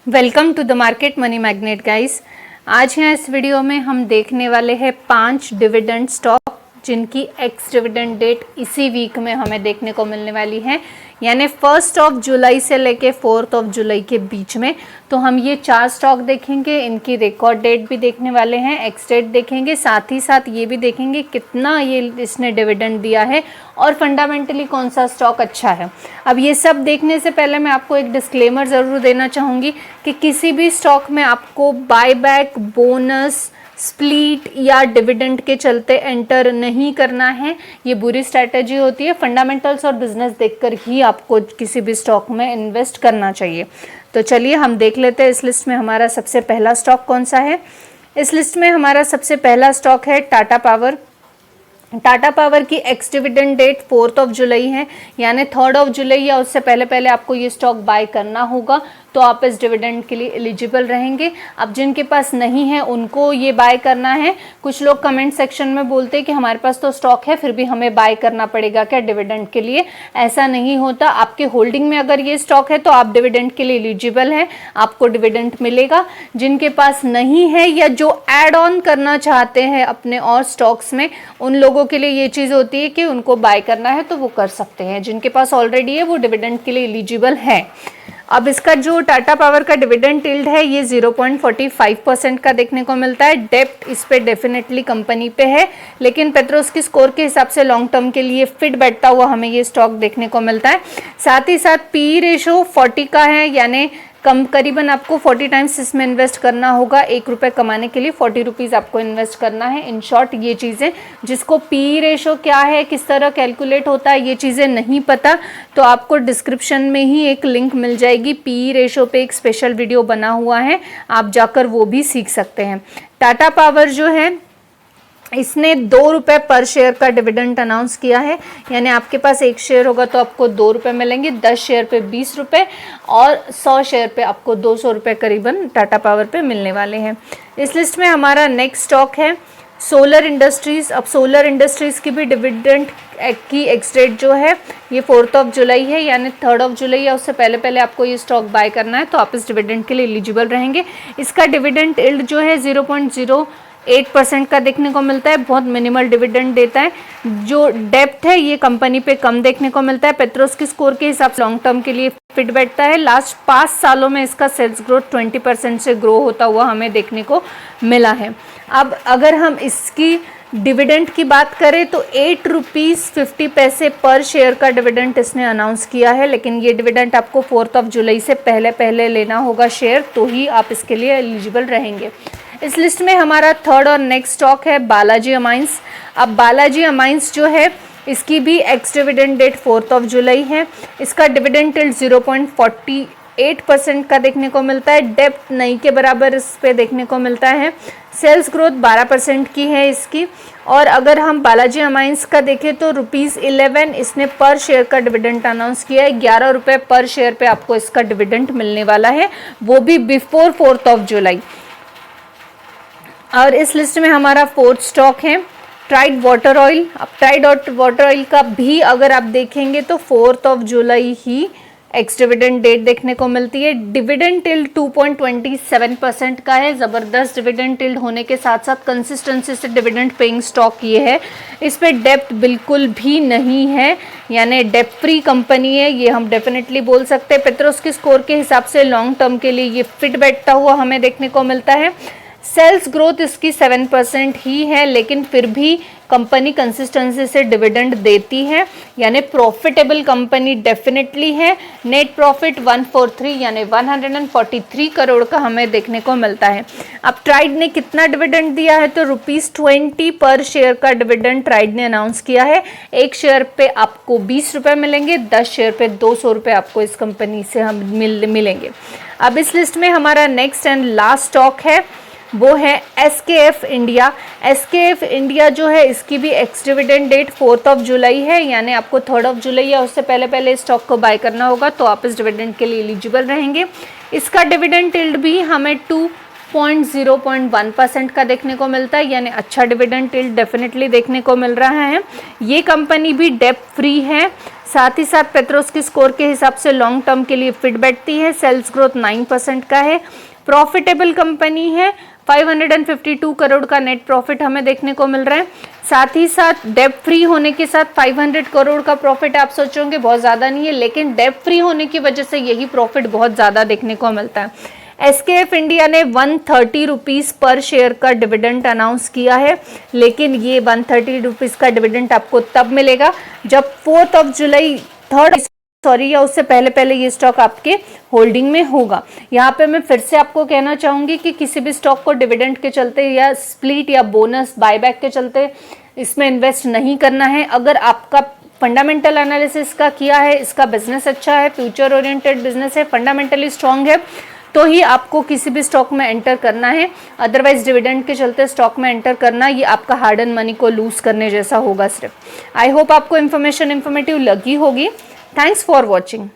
Welcome to the market money magnet guys. आज यहाँ इस वीडियो में हम देखने वाले हैं 5 डिविडेंड स्टॉक जिनकी एक्स डिविडेंड डेट इसी वीक में हमें देखने को मिलने वाली है, यानी 1 जुलाई से लेके 4 जुलाई के बीच में। तो हम ये 4 स्टॉक देखेंगे, इनकी रिकॉर्ड डेट भी देखने वाले हैं, एक्स डेट देखेंगे, साथ ही साथ ये भी देखेंगे कितना ये इसने डिविडेंड दिया है और फंडामेंटली कौन सा स्टॉक अच्छा है। अब ये सब देखने से पहले मैं आपको एक डिस्क्लेमर ज़रूर देना चाहूँगी कि किसी भी स्टॉक में आपको बायबैक, बोनस, स्प्लिट या डिविडेंड के चलते एंटर नहीं करना है। ये बुरी स्ट्रैटेजी होती है। फंडामेंटल्स और बिजनेस देखकर ही आपको किसी भी स्टॉक में इन्वेस्ट करना चाहिए। तो चलिए हम देख लेते हैं इस लिस्ट में हमारा सबसे पहला स्टॉक कौन सा है। इस लिस्ट में हमारा सबसे पहला स्टॉक है टाटा पावर। टाटा पावर की एक्स डिविडेंड डेट 4 जुलाई है, यानी 3 जुलाई या उससे पहले पहले आपको ये स्टॉक बाय करना होगा, तो आप इस डिविडेंड के लिए एलिजिबल रहेंगे। अब जिनके पास नहीं है उनको ये बाय करना है। कुछ लोग कमेंट सेक्शन में बोलते हैं कि हमारे पास तो स्टॉक है फिर भी हमें बाय करना पड़ेगा क्या डिविडेंड के लिए। ऐसा नहीं होता। आपके होल्डिंग में अगर ये स्टॉक है तो आप डिविडेंड के लिए एलिजिबल हैं, आपको डिविडेंड मिलेगा। जिनके पास नहीं है या जो ऐड ऑन करना चाहते हैं अपने और स्टॉक्स में, उन लोगों के लिए ये चीज़ होती है कि उनको बाय करना है तो वो कर सकते हैं। जिनके पास ऑलरेडी है वो डिविडेंड के लिए एलिजिबल है। अब इसका जो टाटा पावर का डिविडेंड यील्ड है ये 0.45% का देखने को मिलता है। डेप्ट इस पे डेफिनेटली कंपनी पे है, लेकिन पेट्रोस्की स्कोर के हिसाब से लॉन्ग टर्म के लिए फिट बैठता हुआ हमें ये स्टॉक देखने को मिलता है। साथ ही साथ पी रेशो 40 का है, यानी करीबन आपको 40 टाइम्स इसमें इन्वेस्ट करना होगा। 1 रुपये कमाने के लिए 40 रुपीज़ आपको इन्वेस्ट करना है। इन शॉर्ट ये चीज़ें, जिसको पी रेशो क्या है, किस तरह कैलकुलेट होता है, ये चीज़ें नहीं पता तो आपको डिस्क्रिप्शन में ही एक लिंक मिल जाएगी। पी रेशो पे एक स्पेशल वीडियो बना हुआ है, आप जाकर वो भी सीख सकते हैं। टाटा पावर जो है इसने 2 रुपये पर शेयर का डिविडेंड अनाउंस किया है, यानी आपके पास 1 शेयर होगा तो आपको 2 रुपये मिलेंगे, 10 शेयर पे 20 रुपये और 100 शेयर पे आपको 200 रुपये करीबन टाटा पावर पे मिलने वाले हैं। इस लिस्ट में हमारा नेक्स्ट स्टॉक है सोलर इंडस्ट्रीज़। अब सोलर इंडस्ट्रीज़ की भी डिविडेंड की एक्स डेट जो है ये 4 जुलाई है, यानी 3 जुलाई या उससे पहले पहले आपको ये स्टॉक बाय करना है तो आप इस डिविडेंड के लिए एलिजिबल रहेंगे। इसका डिविडेंड यील्ड जो है 0.08% का देखने को मिलता है, बहुत मिनिमल डिविडेंड देता है। जो डेप्थ है ये कंपनी पे कम देखने को मिलता है। पेट्रोस्की स्कोर के हिसाब से लॉन्ग टर्म के लिए फिट बैठता है। लास्ट 5 सालों में इसका सेल्स ग्रोथ 20% से ग्रो होता हुआ हमें देखने को मिला है। अब अगर हम इसकी डिविडेंड की बात करें तो 8 रुपीज़ 50 पैसे पर शेयर का डिविडेंड इसने अनाउंस किया है, लेकिन ये डिविडेंड आपको 4 जुलाई से पहले पहले लेना होगा शेयर, तो ही आप इसके लिए एलिजिबल रहेंगे। इस लिस्ट में हमारा थर्ड और नेक्स्ट स्टॉक है बालाजी अमाइंस। अब बालाजी अमाइंस जो है इसकी भी एक्स डिविडेंड डेट 4 जुलाई है। इसका डिविडेंड यील्ड 0.48% का देखने को मिलता है। डेप्थ नहीं के बराबर इस पे देखने को मिलता है। सेल्स ग्रोथ 12% की है इसकी। और अगर हम बालाजी अमाइंस का देखें तो ₹11 इसने पर शेयर का डिविडेंड अनाउंस किया है। 11 रुपये पर शेयर पे आपको इसका डिविडेंड मिलने वाला है, वो भी बिफोर 4 जुलाई। और इस लिस्ट में हमारा 4th स्टॉक है टाइड वाटर ऑयल। अब टाइड वाटर ऑयल का भी अगर आप देखेंगे तो 4 जुलाई ही एक्स डिविडेंड डेट देखने को मिलती है। डिविडेंड यील्ड 2.27% का है। ज़बरदस्त डिविडेंड यील्ड होने के साथ साथ कंसिस्टेंसी से डिविडेंड पेइंग स्टॉक ये है। इस पे डेप्थ बिल्कुल भी नहीं है, यानी डेप्थ फ्री कंपनी है, ये हम डेफिनेटली बोल सकते हैं। पेट्रोस्की स्कोर के हिसाब से लॉन्ग टर्म के लिए ये फिट बैठता हुआ हमें देखने को मिलता है। सेल्स ग्रोथ इसकी 7% ही है, लेकिन फिर भी कंपनी कंसिस्टेंसी से डिविडेंड देती है, यानी प्रॉफिटेबल कंपनी डेफिनेटली है। नेट प्रॉफिट 143 यानी 143 करोड़ का हमें देखने को मिलता है। अब ट्राइड ने कितना डिविडेंड दिया है तो ₹20 पर शेयर का डिविडेंड ट्राइड ने अनाउंस किया है। 1 शेयर पे आपको 20 रुपये मिलेंगे, 10 शेयर पे 200 रुपये आपको इस कंपनी से हम मिलेंगे। अब इस लिस्ट में हमारा नेक्स्ट एंड लास्ट स्टॉक है वो है SKF इंडिया। SKF इंडिया जो है इसकी भी एक्स डिविडेंड डेट 4 जुलाई है, यानी आपको 3 जुलाई या उससे पहले पहले स्टॉक को बाय करना होगा तो आप इस डिविडेंड के लिए एलिजिबल रहेंगे। इसका डिविडेंड यील्ड भी हमें 0.1% का देखने को मिलता है, यानी अच्छा डिविडेंड यील्ड डेफिनेटली देखने को मिल रहा है। ये कंपनी भी डेप्थ फ्री है। साथ ही साथ पेट्रोस की स्कोर के हिसाब से लॉन्ग टर्म के लिए फिट बैठती है। सेल्स ग्रोथ 9% का है, प्रॉफिटेबल कंपनी है। 552 करोड़ का नेट प्रॉफिट हमें देखने को मिल रहा है। साथ ही साथ डेट फ्री होने के साथ 500 करोड़ का प्रॉफिट, आप सोचोगे बहुत ज़्यादा नहीं है, लेकिन डेट फ्री होने की वजह से यही प्रॉफिट बहुत ज़्यादा देखने को मिलता है। एसकेएफ इंडिया ने 130 रुपीज़ पर शेयर का डिविडेंड अनाउंस किया है, लेकिन ये 130 रुपीज़ का डिविडेंड आपको तब मिलेगा जब 4 जुलाई या उससे पहले ये स्टॉक आपके होल्डिंग में होगा। यहाँ पे मैं फिर से आपको कहना चाहूँगी कि किसी भी स्टॉक को डिविडेंड के चलते या स्प्लिट या बोनस बायबैक के चलते इसमें इन्वेस्ट नहीं करना है। अगर आपका फंडामेंटल एनालिसिस का किया है, इसका बिजनेस अच्छा है, फ्यूचर ओरिएंटेड बिजनेस है, फंडामेंटली स्ट्रांग है, तो ही आपको किसी भी स्टॉक में एंटर करना है। अदरवाइज डिविडेंड के चलते स्टॉक में एंटर करना ये आपका हार्ड एंड मनी को लूज करने जैसा होगा सिर्फ। आई होप आपको इन्फॉर्मेटिव लगी होगी। Thanks for watching.